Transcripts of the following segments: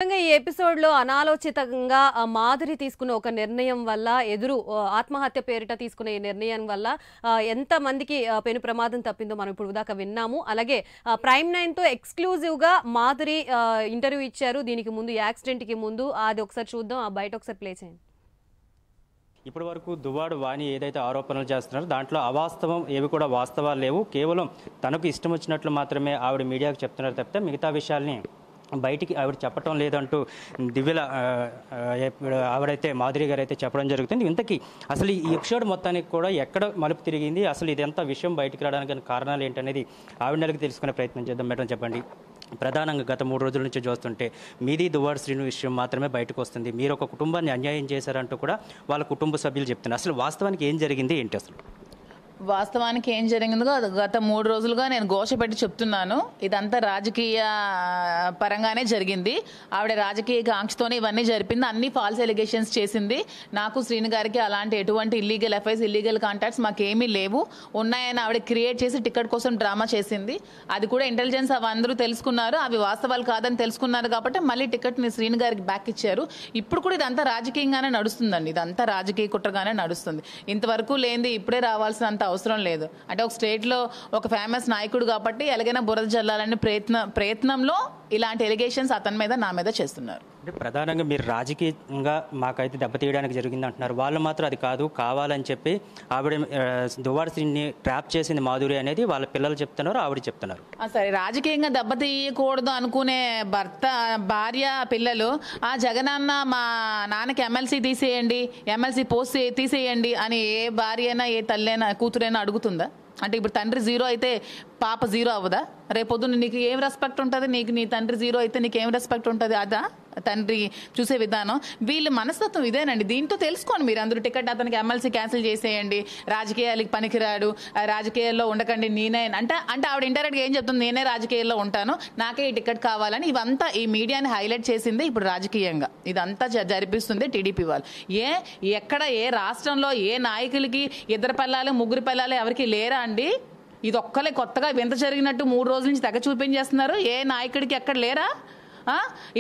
ఈ ఎపిసోడ్‌లో అనాలోచితంగా మాధురి తీసుకున్న ఒక నిర్ణయం వల్ల ఆత్మహత్య పేరిట తీసుకున్న ఈ నిర్ణయం వల్ల ఎంతమందికి పెను ప్రమాదం తప్పిందో మనం ఇప్పుడు దాకా విన్నాము. అలాగే ప్రైమ్ 9తో ఎక్స్‌క్లూజివ్‌గా మాధురి ఇంటర్వ్యూ ఇచ్చారు. దీనికి ముందు ఈ యాక్సిడెంట్‌కి ముందు అది ఒకసారి చూద్దాం. ఆ బయట ఒకసారి ప్లే చేయండి. ఇప్పటి వరకు దువ్వాడు వాణి ఏదైతే ఆరోపణలు చేస్తున్నారో దాంట్లో అవాస్తవం ఏవి కూడా వాస్తవాలు లేవు. కేవలం తనకు ఇష్టం వచ్చినట్లు మాత్రమే ఆవిడ మీడియాకు చెప్తున్నారు తప్పితే మిగతా విషయాల్ని బయటికి ఆవిడ చెప్పడం లేదంటూ దివ్యల ఆవిడైతే మాధురి గారు అయితే చెప్పడం జరుగుతుంది. ఇంతకీ అసలు ఈ ఎపిసోడ్ మొత్తానికి కూడా ఎక్కడ మలుపు తిరిగింది, అసలు ఇదంతా విషయం బయటికి రావడానికి కారణాలు ఏంటనేది ఆవిడకి తెలుసుకునే ప్రయత్నం చేద్దాం. మేడం చెప్పండి. ప్రధానంగా గత 3 రోజుల నుంచి చూస్తుంటే మీది దువ్వాడు శ్రీను విషయం మాత్రమే బయటకు వస్తుంది. మీరు ఒక కుటుంబాన్ని అన్యాయం చేశారంటూ కూడా వాళ్ళ కుటుంబ సభ్యులు చెప్తున్నారు. అసలు వాస్తవానికి ఏం జరిగింది ఏంటి? అసలు వాస్తవానికి ఏం జరిగిందో గత 3 రోజులుగా నేను ఘోష పెట్టి చెప్తున్నాను. ఇదంతా రాజకీయ పరంగానే జరిగింది. ఆవిడ రాజకీయ కాంక్షతోనే ఇవన్నీ జరిపింది. అన్ని ఫాల్స్ ఎలిగేషన్స్ చేసింది. నాకు శ్రీను గారికి అలాంటి ఎటువంటి ఇల్లీగల్ అఫైర్స్, ఇల్లీగల్ కాంటాక్ట్స్ మాకేమీ లేవు. ఉన్నాయని ఆవిడ క్రియేట్ చేసి టికెట్ కోసం డ్రామా చేసింది. అది కూడా ఇంటెలిజెన్స్ అవి అందరూ తెలుసుకున్నారు. అవి వాస్తవాలు కాదని తెలుసుకున్నారు కాబట్టి మళ్ళీ టికెట్ని శ్రీను గారికి బ్యాక్ ఇచ్చారు. ఇప్పుడు కూడా ఇదంతా రాజకీయంగానే నడుస్తుందండి. ఇదంతా రాజకీయ కుట్రగానే నడుస్తుంది. ఇంతవరకు లేనిది ఇప్పుడే రావాల్సినంత అవసరం లేదు. అంటే ఒక స్టేట్లో ఒక ఫేమస్ నాయకుడు కాబట్టి ఎలాగైనా బురద జల్లాలని ప్రయత్నంలో ఇలాంటి ఎలిగేషన్స్ అతని మీద నా మీద చేస్తున్నారు. అంటే ప్రధానంగా మీరు రాజకీయంగా మాకైతే దెబ్బతీయడానికి జరిగింది అంటున్నారు. వాళ్ళు మాత్రం అది కాదు, కావాలని చెప్పి ఆవిడ దువ్వాడు శ్రీని ట్రాప్ చేసింది మాధురి అనేది వాళ్ళ పిల్లలు చెప్తున్నారు, ఆవిడ చెప్తున్నారు. సరే, రాజకీయంగా దెబ్బతీయకూడదు అనుకునే భార్య పిల్లలు ఆ జగనన్న మా నాన్నకి ఎమ్మెల్సీ తీసేయండి, ఎమ్మెల్సీ పోస్ట్ తీసేయండి అని ఏ భార్య అయినా ఏ తల్లి అయినా కూతురైనా అడుగుతుందా? అంటే ఇప్పుడు తండ్రి 0 అయితే పాప 0 అవ్వదా? రేపొద్దున నీకు ఏం రెస్పెక్ట్ ఉంటుంది? నీ తండ్రి 0 అయితే నీకు ఏం రెస్పెక్ట్ ఉంటుంది? అదా తండ్రి చూసే విధానం? వీళ్ళ మనస్తత్వం ఇదేనండి. దీంతో తెలుసుకోండి మీరు అందరూ. టికెట్ అతనికి ఎమ్మెల్సీ క్యాన్సిల్ చేసేయండి, రాజకీయాలకి పనికిరాడు, రాజకీయాల్లో ఉండకండి, నేనే అంటే ఆవిడ ఇండైరెక్ట్గా ఏం చెప్తుంది? నేనే రాజకీయాల్లో ఉంటాను, నాకే ఈ టికెట్ కావాలని. ఇవంతా ఈ మీడియాని హైలైట్ చేసింది ఇప్పుడు రాజకీయంగా ఇదంతా జరిపిస్తుంది టీడీపీ వాళ్ళు. ఎక్కడ ఏ రాష్ట్రంలో ఏ నాయకులకి 2 పిల్లలు 3 పిల్లలు ఎవరికి లేరా అండి? ఇది ఒక్కలే కొత్తగా వింత జరిగినట్టు 3 రోజుల నుంచి తెగ చూపించేస్తున్నారు. ఏ నాయకుడికి ఎక్కడ లేరా?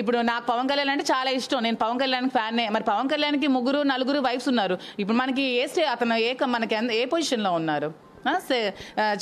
ఇప్పుడు నాకు పవన్ కళ్యాణ్ అంటే చాలా ఇష్టం. నేను పవన్ కళ్యాణ్ ఫ్యాన్నే. మరి పవన్ కళ్యాణ్కి 3 4 వైఫ్స్ ఉన్నారు. ఇప్పుడు మనకి అతను మనకి ఏ పొజిషన్లో ఉన్నారు?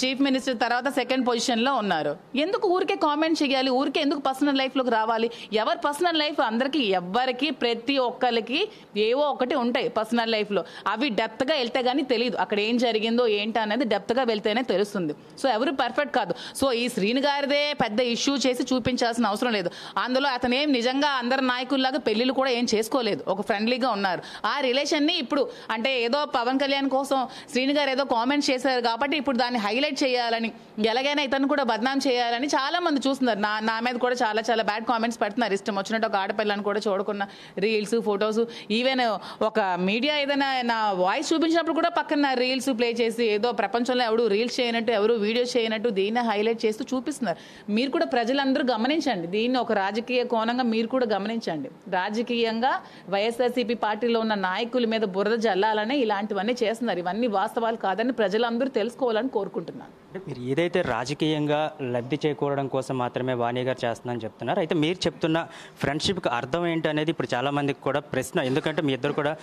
చీఫ్ మినిస్టర్ తర్వాత 2nd పొజిషన్లో ఉన్నారు. ఎందుకు ఊరికే కామెంట్ చేయాలి? ఊరికే ఎందుకు పర్సనల్ లైఫ్లోకి రావాలి? ఎవరి పర్సనల్ లైఫ్ అందరికీ, ఎవ్వరికి, ప్రతి ఒక్కరికి ఏవో ఒకటి ఉంటాయి పర్సనల్ లైఫ్లో. అవి డెప్త్గా వెళ్తే కానీ తెలియదు. అక్కడ ఏం జరిగిందో ఏంటి అనేది డెప్త్గా వెళ్తేనే తెలుస్తుంది. సో ఎవరు పర్ఫెక్ట్ కాదు. సో ఈ శ్రీను గారిదే పెద్ద ఇష్యూ చేసి చూపించాల్సిన అవసరం లేదు. అందులో అతను ఏం నిజంగా అందరి నాయకుల్లాగా పెళ్లిళ్ళు కూడా ఏం చేసుకోలేదు. ఒక ఫ్రెండ్లీగా ఉన్నారు. ఆ రిలేషన్ని ఇప్పుడు అంటే ఏదో పవన్ కళ్యాణ్ కోసం శ్రీను గారు ఏదో కామెంట్స్ చేశారు కాబట్టి ఇప్పుడు దాన్ని హైలైట్ చేయాలని, ఎలాగైనా ఇతను కూడా బద్నాం చేయాలని చాలా మంది చూస్తున్నారు. నా మీద కూడా చాలా చాలా బ్యాడ్ కామెంట్స్ పెడుతున్నారు. ఇష్టం వచ్చినట్టు ఒక ఆడపిల్లని కూడా చూడకున్న రీల్స్, ఫొటోస్, ఈవెన్ ఒక మీడియా ఏదైనా నా వాయిస్ చూపించినప్పుడు కూడా పక్కన రీల్స్ ప్లే చేసి ఏదో ప్రపంచంలో ఎవరు రీల్స్ చేయనట్టు, ఎవరు వీడియోస్ చేయనట్టు దీన్ని హైలైట్ చేస్తూ చూపిస్తున్నారు. మీరు కూడా ప్రజలందరూ గమనించండి. దీన్ని ఒక రాజకీయ కోణంగా మీరు కూడా గమనించండి. రాజకీయంగా వైఎస్ఆర్సీపీ పార్టీలో ఉన్న నాయకుల మీద బురద జల్లాలనే ఇలాంటివన్నీ చేస్తున్నారు. ఇవన్నీ వాస్తవాలు కాదని ప్రజలందరూ తెలుసుకోవాలని కోరుకుంటున్నాను. మీరు ఏదైతే రాజకీయంగా లబ్ధి చేకూరడం కోసం మాత్రమే వాణి గారు చేస్తున్నారని చెప్తున్నారు. అయితే మీరు చెప్తున్న ఫ్రెండ్షిప్కి అర్థం ఏంటి అనేది ఇప్పుడు చాలా మందికి కూడా ప్రశ్న. ఎందుకంటే మీ ఇద్దరు కూడా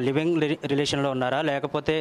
లివింగ్ రిలేషన్లో ఉన్నారా, లేకపోతే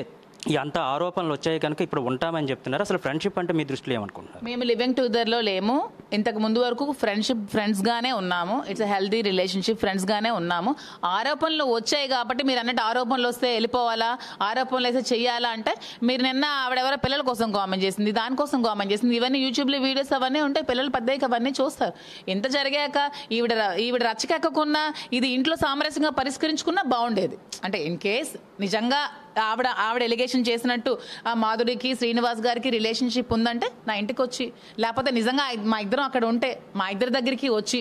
ఈ అంత ఆరోపణలు వచ్చాయి కనుక ఇప్పుడు ఉంటామని చెప్తున్నారు. అసలు ఫ్రెండ్షిప్ అంటే మీ దృష్టిలో ఏమనుకుంటున్నారు? మేము లివింగ్ టుగెదర్లో లేము. ఇంతకు ముందు వరకు ఫ్రెండ్స్గానే ఉన్నాము. ఇట్స్ హెల్దీ రిలేషన్షిప్, ఫ్రెండ్స్గానే ఉన్నాము. ఆరోపణలు వచ్చాయి కాబట్టి మీరు అన్నట్టు ఆరోపణలు వస్తే వెళ్ళిపోవాలా, ఆరోపణలు వేస్తే చెయ్యాలా అంటే, మీరు నిన్న ఆవిడెవరో పిల్లల కోసం కామెంట్ చేసింది, దానికోసం కామెంట్ చేసింది, ఇవన్నీ యూట్యూబ్లో వీడియోస్ అవన్నీ ఉంటాయి. పిల్లలు పెద్దయ్యాక అవన్నీ చూస్తారు. ఇంత జరిగాక ఈవిడ రచ్చకెక్కకున్నా ఇది ఇంట్లో సామరస్యంగా పరిష్కరించుకున్నా బాగుండేది. అంటే ఇన్ కేస్ నిజంగా ఆవిడ ఎలిగేషన్ చేసినట్టు ఆ మాధురికి శ్రీనివాస్ గారికి రిలేషన్షిప్ ఉందంటే నా ఇంటికి వచ్చి, లేకపోతే నిజంగా మా ఇద్దరం అక్కడ ఉంటే మా ఇద్దరి దగ్గరికి వచ్చి,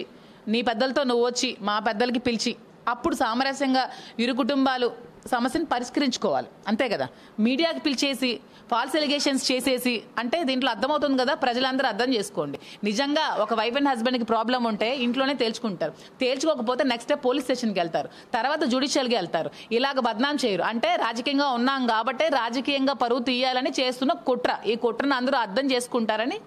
నీ పెద్దలతో నువ్వు వచ్చి మా పెద్దలకి పిలిచి, అప్పుడు సామరస్యంగా ఇరు కుటుంబాలు సమస్యను పరిష్కరించుకోవాలి. అంతే కదా. మీడియాకి పిలిచేసి ఫాల్స్ ఎలిగేషన్స్ చేసేసి అంటే దీంట్లో అర్థమవుతుంది కదా. ప్రజలందరూ అర్థం చేసుకోండి. నిజంగా ఒక వైఫ్ అండ్ హస్బెండ్కి ప్రాబ్లం ఉంటే ఇంట్లోనే తేల్చుకుంటారు. తేల్చుకోకపోతే నెక్స్ట్ డే పోలీస్ స్టేషన్కి వెళ్తారు, తర్వాత జ్యుడిషియల్కి వెళ్తారు. ఇలాగ బద్నాం చేయరు. అంటే రాజకీయంగా ఉన్నాం కాబట్టి రాజకీయంగా పరువు తీయాలని చేస్తున్న కుట్ర. ఈ కుట్రను అందరూ అర్థం చేసుకుంటారని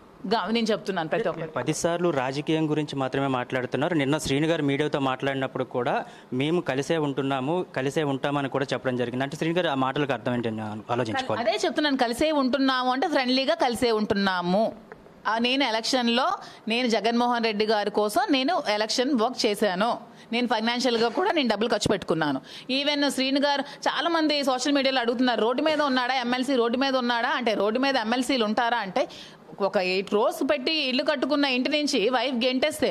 నేను చెప్తున్నాను ప్రతి ఒక్కరు. 10 సార్లు రాజకీయం గురించి మాత్రమే మాట్లాడుతున్నారు. నిన్న శ్రీను గారు మీడియాతో మాట్లాడినప్పుడు కూడా మేము కలిసే ఉంటున్నాము, కలిసే ఉంటామని కూడా చెప్పడం జరిగింది. అంటే శ్రీను గారు ఆ మాటలకు అర్థం ఏంటని ఆలోచించుకోవాలి. అదే చెప్తున్నాను, కలిసే ఉంటున్నాము అంటే ఫ్రెండ్లీగా కలిసే ఉంటున్నాము. నేను ఎలక్షన్లో నేను జగన్మోహన్ రెడ్డి గారి కోసం నేను ఎలక్షన్ వర్క్ చేశాను. నేను ఫైనాన్షియల్గా కూడా నేను డబ్బులు ఖర్చు పెట్టుకున్నాను. ఈవెన్ శ్రీను గారు చాలా మంది సోషల్ మీడియాలో అడుగుతున్నారు, రోడ్డు మీద ఉన్నాడా ఎమ్మెల్సీ, రోడ్డు మీద ఉన్నాడా అంటే, రోడ్డు మీద ఎమ్మెల్సీలు ఉంటారా అంటే, ఒక 8 crores పెట్టి ఇల్లు కట్టుకున్న ఇంటి నుంచి వైఫ్ గెంటేస్తే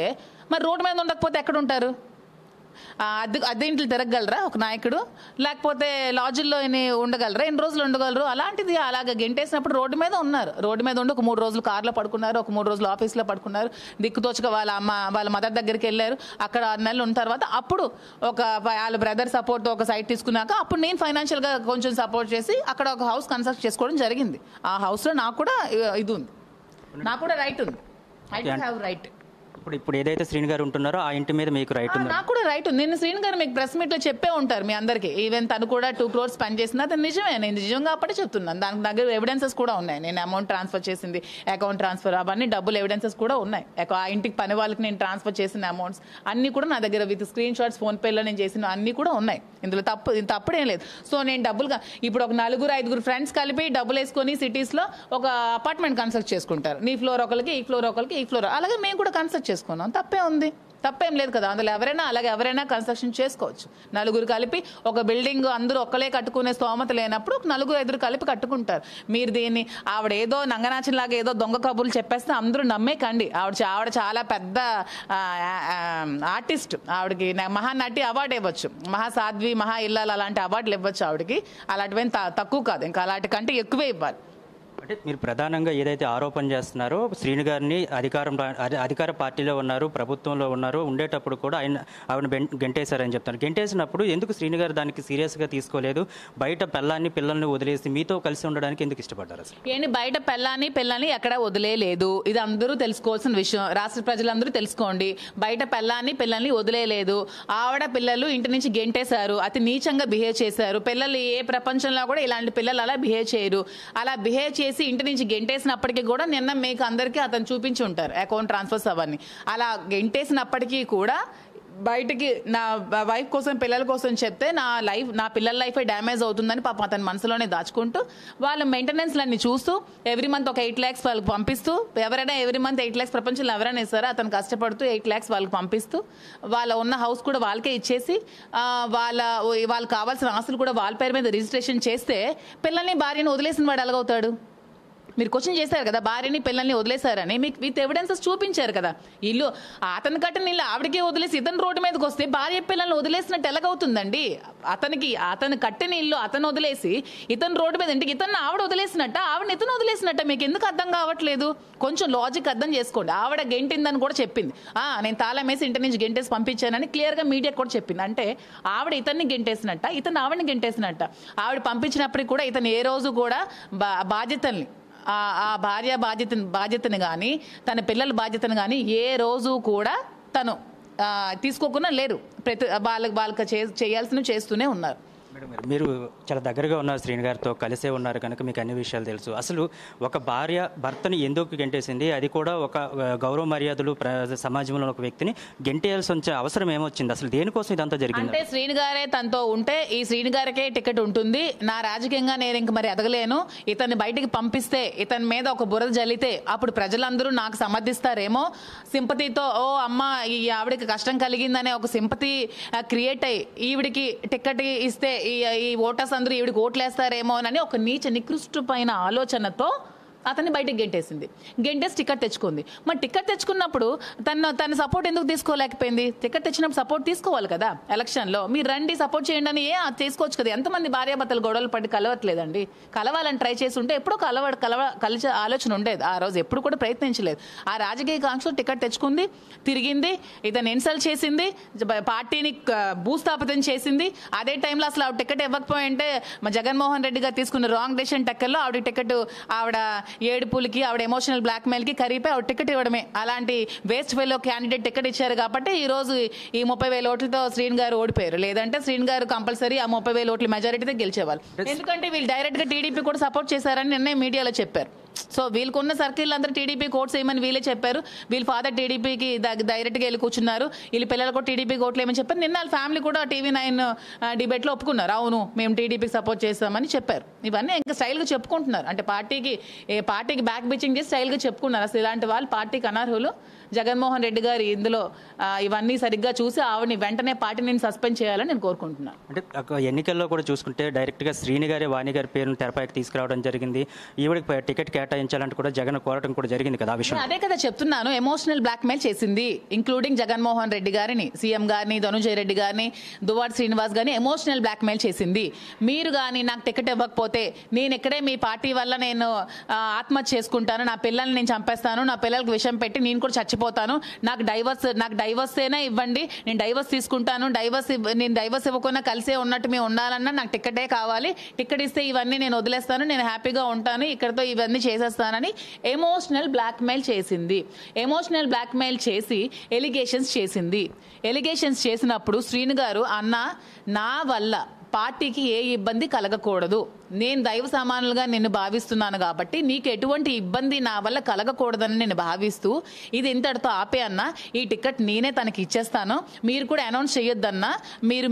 మరి రోడ్డు మీద ఉండకపోతే ఎక్కడ ఉంటారు? అద్దె ఇంట్లో తిరగగలరా ఒక నాయకుడు? లేకపోతే లాడ్జిల్లో ఉండగలరా? ఎన్ని రోజులు ఉండగలరు? అలాంటిది అలాగ గెంటేసినప్పుడు రోడ్డు మీద ఉన్నారు. రోడ్డు మీద ఉండి ఒక 3 రోజులు కార్లో పడుకున్నారు, ఒక 3 రోజులు ఆఫీస్లో పడుకున్నారు, దిక్కుతోచక వాళ్ళ మదర్ దగ్గరికి వెళ్ళారు. అక్కడ 6 నెలలు ఉన్న తర్వాత అప్పుడు వాళ్ళ బ్రదర్ సపోర్ట్ ఒక సైట్ తీసుకున్నాక అప్పుడు నేను ఫైనాన్షియల్గా కొంచెం సపోర్ట్ చేసి అక్కడ ఒక హౌస్ కన్స్ట్రక్ట్ చేసుకోవడం జరిగింది. ఆ హౌస్లో నాకు కూడా ఇది ఉంది, నాకు కూడా రైట్ ఉంది. I don't have right. ఇప్పుడు ఏదైతే శ్రీను గారు ఉంటున్నారో ఆ ఇంటి మీద మీకు రైట్ ఉంది? నాకు కూడా రైట్ ఉంది. నేను శ్రీను గారు మీకు ప్రెస్ మీట్లో చెప్పే ఉంటారు మీ అందరికీ. ఈవెన్ తను కూడా 2 crores స్పెండ్ చేసింది, అది నిజమే. నేను నిజంగా అప్పుడే చెప్తున్నాను. దానికి దగ్గర ఎవిడెన్సెస్ కూడా ఉన్నాయి. నేను అమౌంట్ ట్రాన్స్ఫర్ చేసింది, అకౌంట్ ట్రాన్స్ఫర్, అవన్నీ డబ్బులు ఎవిడెన్సెస్ కూడా ఉన్నాయి. ఆ ఇంటికి పని వాళ్ళకి నేను ట్రాన్స్ఫర్ చేసిన అమౌంట్స్ అన్నీ కూడా నా దగ్గర విత్ స్క్రీన్ షాట్స్ ఫోన్పేలో నేను చేసిన అన్నీ కూడా ఉన్నాయి. ఇందులో తప్పుడేం లేదు. సో నేను డబ్బులుగా ఇప్పుడు ఒక 4-5 ఫ్రెండ్స్ కలిపి డబ్బులు వేసుకొని సిటీస్లో ఒక అపార్ట్మెంట్ కన్స్ట్రక్ట్ చేసుకుంటారు. నీ ఫ్లోర్ ఒకరికి, ఈ ఫ్లోర్ ఒకరికి, ఈ ఫ్లోర్, అలాగే మేము కూడా కన్స్ట్రక్ట్ చేసుకున్నాం. తప్పే ఉంది? తప్పేం లేదు కదా. అందులో ఎవరైనా కన్స్ట్రక్షన్ చేసుకోవచ్చు. 4 కలిపి ఒక బిల్డింగ్ అందరూ ఒక్కలే కట్టుకునే స్తోమత లేనప్పుడు 4-5 కలిపి కట్టుకుంటారు. మీరు దీన్ని ఆవిడ ఏదో నంగనాచిలాగా ఏదో దొంగ కబుర్లు చెప్పేస్తే అందరూ నమ్మేకండి. ఆవిడ చాలా పెద్ద ఆర్టిస్ట్. ఆవిడకి మహానటి అవార్డు ఇవ్వచ్చు, మహాసాధ్వి, మహా ఇల్లాలు అలాంటి అవార్డులు ఇవ్వచ్చు ఆవిడకి. అలాంటివేం తక్కువ కాదు, ఇంకా అలాంటి కంటే ఎక్కువే ఇవ్వాలి. అంటే మీరు ప్రధానంగా ఏదైతే ఆరోపణ చేస్తున్నారో శ్రీను గారిని అధికార పార్టీలో ఉన్నారు, ప్రభుత్వంలో ఉన్నారు, ఉండేటప్పుడు కూడా ఆవిడ గెంటేశారని చెప్తారు. గెంటేసినప్పుడు ఎందుకు శ్రీను గారు దానికి సీరియస్గా తీసుకోలేదు? బయట పిల్లల్ని వదిలేసి మీతో కలిసి ఉండడానికి ఎందుకు ఇష్టపడ్డారు? ఏంటి, బయట పిల్లని ఎక్కడ వదిలేలేదు. ఇది అందరూ తెలుసుకోవాల్సిన విషయం. రాష్ట్ర ప్రజలందరూ తెలుసుకోండి. బయట పిల్లల్ని వదిలేలేదు. ఆవిడ పిల్లలు ఇంటి నుంచి గెంటేశారు, అతి నీచంగా బిహేవ్ చేశారు. పిల్లలు ఏ ప్రపంచంలో కూడా ఇలాంటి పిల్లలు అలా బిహేవ్ చేయరు. అలా బిహేవ్ చేసి ఇంటి నుంచి గెంటేసినప్పటికీ కూడా నిన్న మీకు అందరికీ అతను చూపించి ఉంటారు అకౌంట్ ట్రాన్స్ఫర్స్ అవన్నీ. అలా గెంటేసినప్పటికీ కూడా బయటికి నా వైఫ్ కోసం, పిల్లల కోసం చెప్తే నా పిల్లల లైఫే డ్యామేజ్ అవుతుందని పాపం అతని మనసులోనే దాచుకుంటూ వాళ్ళ మెయింటెనెన్స్లన్నీ చూస్తూ ఎవ్రీ మంత్ ఒక 8 lakhs వాళ్ళకి పంపిస్తూ, ఎవరైనా ఎవ్రీ మంత్ 8 lakhs ప్రపంచంలో ఎవరైనా ఇస్తారో అతను కష్టపడుతూ 8 lakhs వాళ్ళకి పంపిస్తూ, వాళ్ళ ఉన్న హౌస్ కూడా వాళ్ళకే ఇచ్చేసి వాళ్ళకి కావాల్సిన ఆస్తులు కూడా వాళ్ళ పేరు మీద రిజిస్ట్రేషన్ చేస్తే పిల్లల్ని భార్యను వదిలేసిన వాడు ఎలాగవుతాడు? మీరు క్వశ్చన్ చేశారు కదా, భార్యని పిల్లల్ని వదిలేశారని. మీకు విత్ ఎవిడెన్సెస్ చూపించారు కదా. ఇల్లు అతను కట్టిన ఇల్లు ఆవిడకే వదిలేసి ఇతను రోడ్డు మీదకి వస్తే భార్య పిల్లల్ని వదిలేసినట్టు ఎలాగవుతుందండి? అతను కట్టిన ఇల్లు అతను వదిలేసి ఇతను రోడ్డు మీద ఇంటికి ఇతను ఆవిడ వదిలేసినట్ట, ఆవిడని ఇతను వదిలేసినట్ట. మీకు ఎందుకు అర్థం కావట్లేదు? కొంచెం లాజిక్ అర్థం చేసుకోండి. ఆవిడ గెంటిందని కూడా చెప్పింది. నేను తాళం వేసి ఇంటి నుంచి గెంటేసి పంపించానని క్లియర్గా మీడియాకి కూడా చెప్పింది. అంటే ఆవిడ ఇతన్ని గెంటేసినట్ట, ఇతను ఆవిడని గెంటేసినట్ట. ఆవిడ పంపించినప్పటికి కూడా ఇతను ఏ రోజు కూడా బాధ్యతల్ని, ఆ భార్య బాధ్యతను కానీ తన పిల్లల బాధ్యతను కానీ ఏ రోజు కూడా తను తీసుకోకుండా లేరు. వాళ్ళకి చేయాల్సినవి చేస్తూనే ఉన్నారు. మీరు చాలా దగ్గరగా ఉన్నారు, శ్రీను గారితో కలిసే ఉన్నారు కనుక మీకు అన్ని విషయాలు తెలుసు. అసలు ఒక భార్య భర్తని ఎందుకు గెంటేసింది? అది కూడా ఒక గౌరవ మర్యాదలు సమాజంలో ఒక వ్యక్తిని గెంటేయాల్సి వచ్చే అవసరం ఏమొచ్చింది? అసలు దేనికోసం ఇదంతా జరిగింది? అంటే శ్రీను గారే తనతో ఉంటే ఈ శ్రీను గారికే టికెట్ ఉంటుంది. నా రాజకీయంగా నేను ఇంక మరి ఎదగలేను, ఇతన్ని బయటికి పంపిస్తే, ఇతని మీద ఒక బురద జల్లితే అప్పుడు ప్రజలందరూ నాకు సమర్థిస్తారేమో, సింపతితో ఓ అమ్మ ఈ ఆవిడకి కష్టం కలిగిందనే ఒక సింపతి క్రియేట్ అయ్యి ఈవిడికి టికెట్ ఇస్తే ఈ ఓటర్స్ అందరూ ఈవిడికి ఓట్లేస్తారేమో అని ఒక నీచ నికృష్టమైన ఆలోచనతో అతన్ని బయటకు గెంటేసింది. గెంటేసి టికెట్ తెచ్చుకుంది. మరి టికెట్ తెచ్చుకున్నప్పుడు తన సపోర్ట్ ఎందుకు తీసుకోలేకపోయింది? టికెట్ తెచ్చినప్పుడు సపోర్ట్ తీసుకోవాలి కదా. ఎలక్షన్లో మీరు రండి సపోర్ట్ చేయండి అని తీసుకోవచ్చు కదా. ఎంతమంది భార్యాభర్తలు గొడవలు పడి కలవట్లేదండి? కలవాలని ట్రై చేసి ఉంటే ఎప్పుడో కలిసే ఆలోచన ఉండేది. ఆ రోజు ఎప్పుడు కూడా ప్రయత్నించలేదు. ఆ రాజకీయ కాంక్షలో టికెట్ తెచ్చుకుంది, తిరిగింది, ఇతను ఇన్సల్ట్ చేసింది, పార్టీని భూస్థాపితం చేసింది. అదే టైంలో అసలు ఆవిడ టికెట్ ఇవ్వకపోయింటే మా జగన్మోహన్ రెడ్డి గారు తీసుకున్న రాంగ్ డెసిషన్ టెక్కల్లో ఆవిడ టికెట్ ఆవిడ ఏడుపులకి ఆవిడ ఎమోషనల్ బ్లాక్మెయిల్కి కరిగిపోయి ఆవిడ టికెట్ ఇవ్వడమే. అలాంటి వేస్ట్ ఫెలో క్యాండిడేట్ టికెట్ ఇచ్చారు కాబట్టి ఈ రోజు ఈ 30,000 ఓట్లతో శ్రీను గారు ఓడిపోయారు. లేదంటే శ్రీను గారు కంపల్సరీ ఆ 30,000 ఓట్ల మెజారిటీతో గెలిచేవాళ్ళు. ఎందుకంటే వీళ్ళు డైరెక్ట్ గా టీడీపీ కూడా సపోర్ట్ చేశారని నిన్నే మీడియాలో చెప్పారు. సో వీళ్ళకున్న సర్కిల్ అందరూ టీడీపీ కోట్స్ వేయమని వీళ్ళే చెప్పారు. వీళ్ళ ఫాదర్ టీడీపీకి డైరెక్ట్గా వెళ్ళి కూర్చున్నారు. వీళ్ళ పిల్లలు కూడా టీడీపీ కోట్లు ఏమని చెప్పారు. నిన్న వాళ్ళ ఫ్యామిలీ కూడా TV9 డిబేట్లో ఒప్పుకున్నారు, అవును మేము టీడీపీకి సపోర్ట్ చేస్తామని చెప్పారు. ఇవన్నీ ఇంకా స్టైల్గా చెప్పుకుంటున్నారు. అంటే పార్టీకి బ్యాక్ బిచ్చింగ్ చేసి స్టైల్గా చెప్పుకున్నారు. అసలు ఇలాంటి వాళ్ళు పార్టీకి అనర్హులు. జగన్మోహన్ రెడ్డి గారు ఇందులో ఇవన్నీ సరిగ్గా చూసి ఆవిడని వెంటనే పార్టీ నేను సస్పెండ్ చేయాలని నేను కోరుకుంటున్నాను. అంటే ఎన్నికల్లో కూడా చూసుకుంటే డైరెక్ట్గా శ్రీని గారి వాణి గారి పేరును తెరపైకి తీసుకురావడం జరిగింది. ఈవిడికి టికెట్ కేటాయించాలంటే కూడా జగన్ కోరటం కూడా జరిగింది కదా. ఆ విషయం అదే కదా చెప్తున్నాను, ఎమోషనల్ బ్లాక్మెయిల్ చేసింది. ఇంక్లూడింగ్ జగన్మోహన్ రెడ్డి గారిని, సీఎం గారిని, ధనుంజయ రెడ్డి గారిని, దువ్వాడ శ్రీనివాస్ గారిని ఎమోషనల్ బ్లాక్మెయిల్ చేసింది. మీరు కానీ నాకు టికెట్ ఇవ్వకపోతే నేను ఇక్కడే మీ పార్టీ వల్ల నేను ఆత్మహత్య చేసుకుంటాను, నా పిల్లల్ని నేను చంపేస్తాను, నా పిల్లలకు విషం పెట్టి నేను కూడా చచ్చిపోతాను, నాకు డైవర్స్ అయినా ఇవ్వండి, నేను డైవర్స్ తీసుకుంటాను, నేను డైవర్స్ ఇవ్వకుండా కలిసే ఉన్నట్టు మేము ఉండాలన్నా నాకు టికెటే కావాలి, టికెట్ ఇస్తే ఇవన్నీ నేను వదిలేస్తాను, నేను హ్యాపీగా ఉంటాను, ఇక్కడతో ఇవన్నీ చేసేస్తానని ఎమోషనల్ బ్లాక్మెయిల్ చేసింది. ఎమోషనల్ బ్లాక్మెయిల్ చేసి ఎలిగేషన్స్ చేసింది. ఎలిగేషన్స్ చేసినప్పుడు శ్రీను గారు అన్న నా వల్ల పార్టీకి ఏ ఇబ్బంది కలగకూడదు, నేను దైవ సమానులుగా నిన్ను భావిస్తున్నాను కాబట్టి నీకు ఎటువంటి ఇబ్బంది నా వల్ల కలగకూడదని నేను భావిస్తూ ఇది ఇంతటితో ఆపే అన్న, ఈ టికెట్ నేనే తనకి ఇచ్చేస్తాను, మీరు కూడా అనౌన్స్ చేయొద్దన్నా, మీరు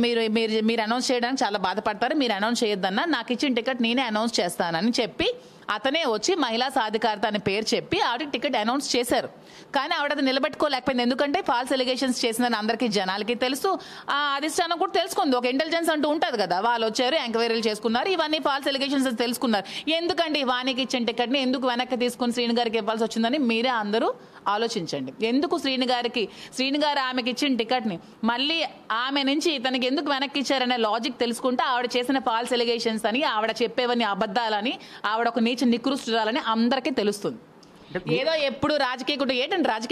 అనౌన్స్ చేయడానికి చాలా బాధపడతారు, మీరు అనౌన్స్ చేయొద్దన్నా, నాకు ఇచ్చిన టికెట్ నేనే అనౌన్స్ చేస్తానని చెప్పి అతనే వచ్చి మహిళా సాధికారత అనే పేరు చెప్పి ఆవిడకి టికెట్ అనౌన్స్ చేశారు. కానీ ఆవిడ అది నిలబెట్టుకోలేకపోయింది. ఎందుకంటే ఫాల్స్ ఎలిగేషన్స్ చేసిందని అందరికీ జనాలకి తెలుసు, అధిష్టానం కూడా తెలుసుకుంది. ఒక ఇంటెలిజెన్స్ అంటూ ఉంటుంది కదా, వాళ్ళు వచ్చారు, ఎంక్వైరీలు చేసుకున్నారు, ఇవన్నీ ఫాల్స్ ఎలిగేషన్స్ తెలుసుకున్నారు. ఎందుకండి వానికి ఇచ్చిన టికెట్ని ఎందుకు వెనక్కి తీసుకుని శ్రీను గారికి ఇవ్వాల్సి వచ్చిందని మీరే అందరూ ఆలోచించండి. ఎందుకు శ్రీను గారు ఆమెకి ఇచ్చిన టికెట్ని మళ్ళీ ఆమె నుంచి ఇతనికి ఎందుకు వెనక్కి ఇచ్చారనే లాజిక్ తెలుసుకుంటే ఆవిడ చేసిన ఫాల్స్ ఎలిగేషన్స్ అని, ఆవిడ చెప్పేవన్నీ అబద్ధాలని, ఆవిడ ఒక నీచ నికృష్టురాలని అందరికీ తెలుస్తుంది. ఏదో ఎప్పుడు రాజకీయ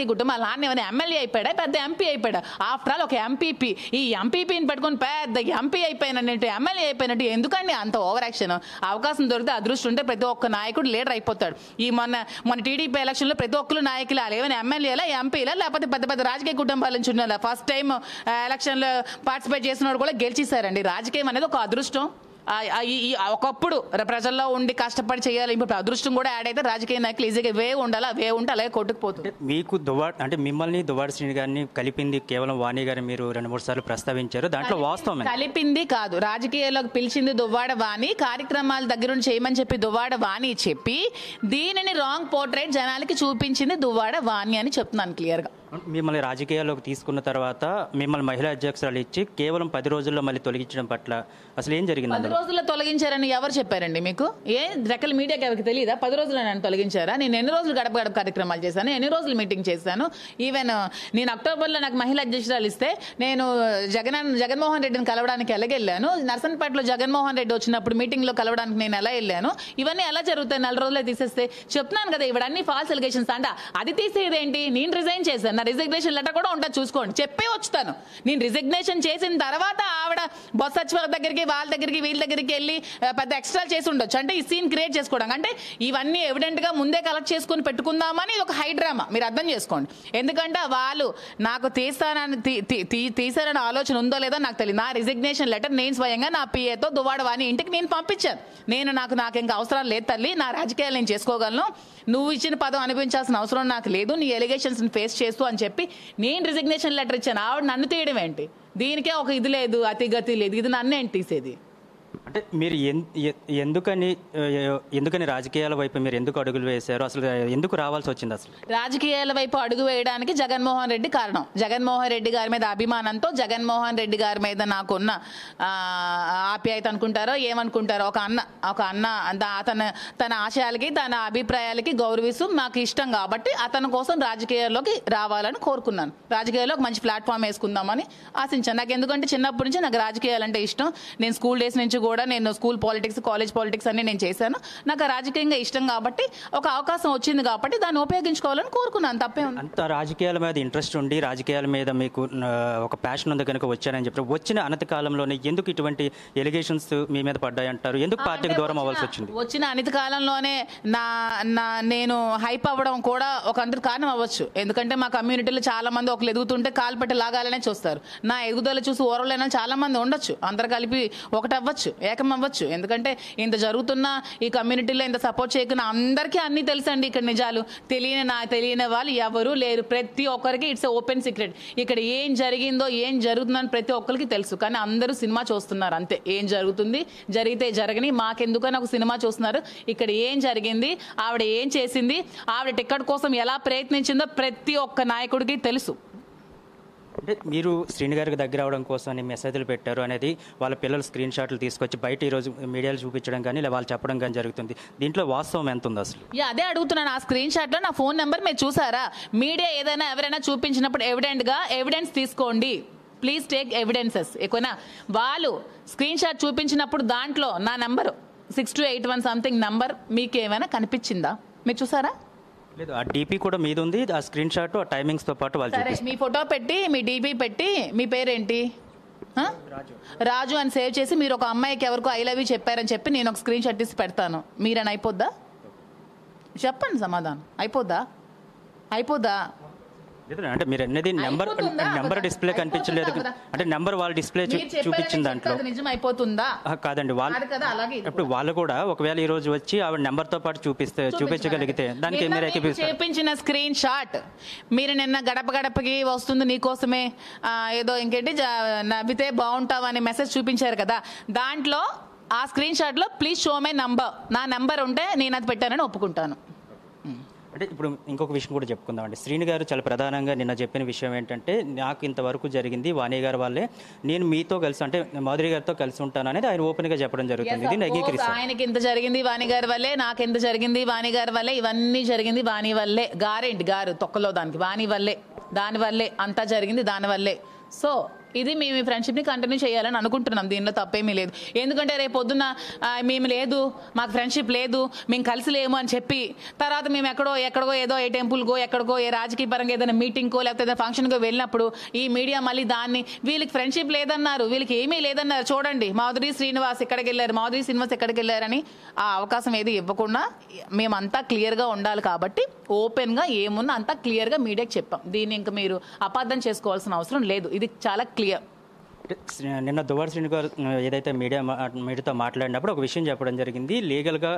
కుటుంబం వాళ్ళ నాన్న ఏమైనా ఎమ్మెల్యే అయిపోయాడా, పెద్ద ఎంపీ అయిపోయాడా? ఆఫ్టర్ ఆల్ ఒక ఎంపీపీ, ఈ ఎంపీపీని పెట్టుకుని పెద్ద ఎంపీ అయిపోయినట్టు, ఎమ్మెల్యే అయిపోయినట్టు ఎందుకండి అంత ఓవర్ యాక్షన్? అవకాశం దొరికితే, అదృష్టం ఉంటే ప్రతి ఒక్క నాయకుడు లీడర్ అయిపోతాడు. ఈ మొన్న టీడీపీ ఎలక్షన్లో ప్రతి ఒక్కరు నాయకులు ఏమైనా ఎమ్మెల్యేలా, ఎంపీలా, లేకపోతే పెద్ద పెద్ద రాజకీయ కుటుంబాల నుంచి ఉన్న ఫస్ట్ టైం ఎలక్షన్లో పార్టిసిపేట్ చేసిన వాడు కూడా గెలిచేశారండి. రాజకీయం అనేది ఒక అదృష్టం. ఒకప్పుడు ప్రజల్లో ఉండి కష్టపడి చేయాలి, ఇప్పుడు అదృష్టం కూడా యాడ్ అయితే రాజకీయ నాయకులు ఈజీగా వే ఉండాలి, వే ఉంటే అలాగే కొట్టుకుపోతుంది. మీకు మిమ్మల్ని దువ్వాడ శ్రీని గారిని కలిపింది కేవలం వాణి గారు మీరు 2-3 సార్లు ప్రస్తావించారు, దాంట్లో వాస్తవం కలిపింది కాదు, రాజకీయాల్లోకి పిలిచింది దువ్వాడ వాణి, కార్యక్రమాల దగ్గర చేయమని చెప్పి దువ్వాడ వాణి చెప్పి దీనిని రాంగ్ పోర్ట్రేట్ జనాలకి చూపించింది దువ్వాడ వాణి అని చెప్తున్నాను క్లియర్గా. మిమ్మల్ని రాజకీయాల్లోకి తీసుకున్న తర్వాత మిమ్మల్ని మహిళా అధ్యక్షురాలు ఇచ్చి కేవలం 10 రోజుల్లో మళ్ళీ తొలగించడం పట్ల అసలు ఏం జరిగింది? 10 రోజుల్లో తొలగించారని ఎవరు చెప్పారండి మీకు? రెక్కల మీడియాకి ఎవరికి తెలియదా? 10 రోజుల్లో నన్ను తొలగించారా? నేను ఎన్ని రోజులు గడప కార్యక్రమాలు చేశాను, ఎన్ని రోజులు మీటింగ్ చేశాను. ఈవెన్ నేను అక్టోబర్లో నాకు మహిళా అధ్యక్షురాలు ఇస్తే నేను జగన్మోహన్ రెడ్డిని కలవడానికి ఎలాగెళ్ళాను, నర్సన్పేటలో జగన్మోహన్ రెడ్డి వచ్చినప్పుడు మీటింగ్లో కలవడానికి నేను ఎలా వెళ్ళాను, ఇవన్నీ ఎలా జరుగుతాయి? 4 రోజులే తీసేస్తే చెప్తున్నాను కదా, ఇవన్నీ ఫాల్స్ ఎలిగేషన్స్ అంట. అది తీసేదేంటి? నేను రిజైన్ చేశాను, నా రిజిగ్నేషన్ లెటర్ కూడా ఉంటుంది, చూసుకోండి, చెప్పే వచ్చుతాను. నేను రిజిగ్నేషన్ చేసిన తర్వాత ఆవిడ బొత్స సచివాలయ దగ్గరికి, వాళ్ళ దగ్గరికి, వీళ్ళ దగ్గరికి వెళ్ళి పెద్ద ఎక్స్ట్రా చేసి ఉండొచ్చు. అంటే ఈ సీన్ క్రియేట్ చేసుకోవడం, అంటే ఇవన్నీ ఎవిడెంట్ గా ముందే కలెక్ట్ చేసుకుని పెట్టుకుందామని ఒక హై డ్రామా, మీరు అర్థం చేసుకోండి. ఎందుకంటే వాళ్ళు నాకు తీసారని ఆలోచన ఉందో లేదో నాకు తెలియదు. నా రిజిగ్నేషన్ లెటర్ నేను స్వయంగా నా పిఏతో దువ్వాడ వాణి ఇంటికి నేను పంపించాను. నాకు ఇంకా అవసరం లేదు తల్లి, నా రాజకీయాలు నేను చేసుకోగలను, నువ్వు ఇచ్చిన పదం అనిపించాల్సిన అవసరం నాకు లేదు, నీ ఎలిగేషన్స్ ఫేస్ చేస్తూ అని చెప్పి నేను రిజిగ్నేషన్ లెటర్ ఇచ్చాను. ఆవిడ నన్ను తీయడం ఏంటి? దీనికే ఒక ఇది లేదు, అతిగతి లేదు, ఇది నన్నేంటి తీసేది? అంటే మీరు ఎందుకని రాజకీయాల వైపు మీరు ఎందుకు అడుగులు వేశారు, అసలు ఎందుకు రావాల్సి వచ్చింది? అసలు రాజకీయాల వైపు అడుగు వేయడానికి జగన్మోహన్ రెడ్డి కారణం. జగన్మోహన్ రెడ్డి గారి మీద అభిమానంతో, జగన్మోహన్ రెడ్డి గారి మీద నాకున్న ఆప్యాయత అనుకుంటారో ఏమనుకుంటారో, ఒక అన్న తన ఆశయాలకి, తన అభిప్రాయాలకి గౌరవిస్తూ నాకు ఇష్టం కాబట్టి అతని కోసం రాజకీయాల్లోకి రావాలని కోరుకున్నాను. రాజకీయాల్లో మంచి ప్లాట్ఫామ్ వేసుకుందామని ఆశించాను. నాకు ఎందుకంటే చిన్నప్పటి నుంచి నాకు రాజకీయాలంటే ఇష్టం. నేను స్కూల్ డేస్ నుంచి కూడా నేను స్కూల్ పాలిటిక్స్, కాలేజ్ పాలిటిక్స్ అన్ని నేను చేశాను. నాకు రాజకీయంగా ఇష్టం కాబట్టి ఒక అవకాశం వచ్చింది కాబట్టి దాన్ని ఉపయోగించుకోవాలని కోరుకున్నాను. తప్పే ఉంది. అంత రాజకీయాల మీద ఇంట్రెస్ట్ ఉండి, రాజకీయాల మీద మీకు ఒక ప్యాషన్ ఉంది కనుక వచ్చానని చెప్పారు. వచ్చిన అనతి కాలంలోనే ఎందుకు ఇటువంటి ఎలిగేషన్స్ మీ మీద పడ్డాయి అంటారు? ఎందుకు పార్టీకి దూరం అవ్వాల్సి వచ్చింది? వచ్చిన అనతి కాలంలోనే నేను హైప్ అవ్వడం కూడా ఒక అందరి కారణం అవ్వచ్చు. ఎందుకంటే మా కమ్యూనిటీలో చాలా మంది ఒకరు ఎదుగుతుంటే కాలు పెట్టి లాగాలనే చూస్తారు. నా ఎదుగుదల చూసి ఓరలేని చాలా మంది ఉండొచ్చు, అందరు కలిపి ఒకటి అవ్వచ్చు. ఏకం అవ్వచ్చు. ఎందుకంటే ఇంత జరుగుతున్న ఈ కమ్యూనిటీలో ఇంత సపోర్ట్ చేయకుండా అందరికీ అన్నీ తెలుసండి. ఇక్కడ నిజాలు తెలియని వాళ్ళు ఎవరు లేరు. ప్రతి ఒక్కరికి ఇట్స్ ఓపెన్ సీక్రెట్. ఇక్కడ ఏం జరిగిందో ఏం జరుగుతుందని ప్రతి ఒక్కరికి తెలుసు. కానీ అందరూ సినిమా చూస్తున్నారు అంతే. ఏం జరుగుతుంది, జరిగితే జరగని, మాకెందుకని ఒక సినిమా చూస్తున్నారు. ఇక్కడ ఏం జరిగింది, ఆవిడ ఏం చేసింది, ఆవిడ టికెట్ కోసం ఎలా ప్రయత్నించిందో ప్రతి ఒక్క నాయకుడికి తెలుసు. అంటే మీరు శ్రీని గారికి దగ్గర అవడం కోసం అని మెసేజ్లు పెట్టారు అనేది వాళ్ళ పిల్లలు స్క్రీన్ షాట్లు తీసుకొచ్చి బయట ఈరోజు మీడియాలో చూపించడం కానీ ఇలా వాళ్ళు చెప్పడం కానీ జరుగుతుంది. దీంట్లో వాస్తవం ఎంత ఉంది అసలు? అదే అడుగుతున్నాను. ఆ స్క్రీన్ షాట్లో నా ఫోన్ నెంబర్ మీరు చూసారా? మీడియా ఏదైనా ఎవరైనా చూపించినప్పుడు ఎవిడెన్స్ తీసుకోండి. Please take evidences. ఎక్కువనా వాళ్ళు స్క్రీన్ షాట్ చూపించినప్పుడు దాంట్లో నా నెంబర్ 6281 సంథింగ్ నంబర్ మీకు ఏమైనా కనిపించిందా? మీరు చూసారా? లేదు, ఆ డీపీ కూడా మీద ఉంది, ఆ స్క్రీన్ షాట్ ఆ టైమింగ్స్తో పాటు వాళ్ళు. సరే, మీ ఫోటో పెట్టి మీ డీపీ పెట్టి మీ పేరేంటి రాజు అని సేవ్ చేసి మీరు ఒక అమ్మాయికి ఎవరికో ఐ లవ్ యూ చెప్పారని చెప్పి నేను ఒక స్క్రీన్ షాట్ తీసి పెడతాను. మీరని అయిపోద్దా? చెప్పండి సమాధానం. అయిపోద్దా? అంటే మీరు అనేది నెంబర్ డిస్ప్లే కనిపించలేదు అంటే నెంబర్ వాళ్ళు డిస్ప్లే చూపించిన దాంట్లో నిజం అయిపోతుందా? కాదండి, వాళ్ళు ఇప్పుడు వాళ్ళు కూడా ఒకవేళ ఈ రోజు వచ్చి ఆవిడ నెంబర్ తో పాటు చూపించగలిగితే దానికి చూపించిన స్క్రీన్ షాట్ మీరు నిన్న గడప గడపకి వస్తుంది నీకోసమే ఏదో ఇంకేంటి నవ్వితే బాగుంటావు అనే మెసేజ్ చూపించారు కదా, దాంట్లో ఆ స్క్రీన్ షాట్ లో ప్లీజ్ షో మై నంబర్, నా నెంబర్ ఉంటే నేను అది పెట్టానని ఒప్పుకుంటాను. అంటే ఇప్పుడు ఇంకొక విషయం కూడా చెప్పుకుందామండి. శ్రీని గారు చాలా ప్రధానంగా నిన్న చెప్పిన విషయం ఏంటంటే నాకు ఇంతవరకు జరిగింది వాణి గారి వల్లే, నేను మీతో కలిసి అంటే మాధురి గారితో కలిసి ఉంటాను అనేది ఆయన ఓపెన్ గా చెప్పడం జరుగుతుంది. ఇది అంగీకరిస్తారు. ఆయనకి ఇంత జరిగింది వాణి గారి వల్లే, నాకు ఎంత జరిగింది వాణి గారి వల్లే, ఇవన్నీ జరిగింది వాణి వల్లే. గారు తొక్కలో దానికి వాణి వల్లే, దాని వల్లే అంతా జరిగింది, దాని వల్లే. సో ఇది మేము ఈ ఫ్రెండ్షిప్ని కంటిన్యూ చేయాలని అనుకుంటున్నాం. దీనిలో తప్పేమీ లేదు. ఎందుకంటే రేపు పొద్దున్న మేము లేదు, మాకు ఫ్రెండ్షిప్ లేదు, మేము కలిసి లేము అని చెప్పి తర్వాత మేము ఎక్కడికో ఏదో ఏ టెంపుల్కో ఎక్కడికో ఏ రాజకీయ పరంగా ఏదైనా మీటింగ్కో లేకపోతే ఏదైనా ఫంక్షన్కో వెళ్ళినప్పుడు ఈ మీడియా మళ్ళీ దాన్ని వీళ్ళకి ఫ్రెండ్షిప్ లేదన్నారు, వీళ్ళకి ఏమీ లేదన్నారు, చూడండి మాధురి శ్రీనివాస్ ఎక్కడికి వెళ్ళారని ఆ అవకాశం ఏది ఇవ్వకుండా మేమంతా క్లియర్గా ఉండాలి. కాబట్టి ఓపెన్గా ఏమున్నా అంతా క్లియర్గా మీడియాకి చెప్పాం. దీన్ని ఇంకా మీరు అపార్థం చేసుకోవాల్సిన అవసరం లేదు. ఇది చాలా క్లియర్. నిన్న దువ్వాడ శ్రీని గారు ఏదైతే మీడియాతో మాట్లాడినప్పుడు ఒక విషయం చెప్పడం జరిగింది. లీగల్గా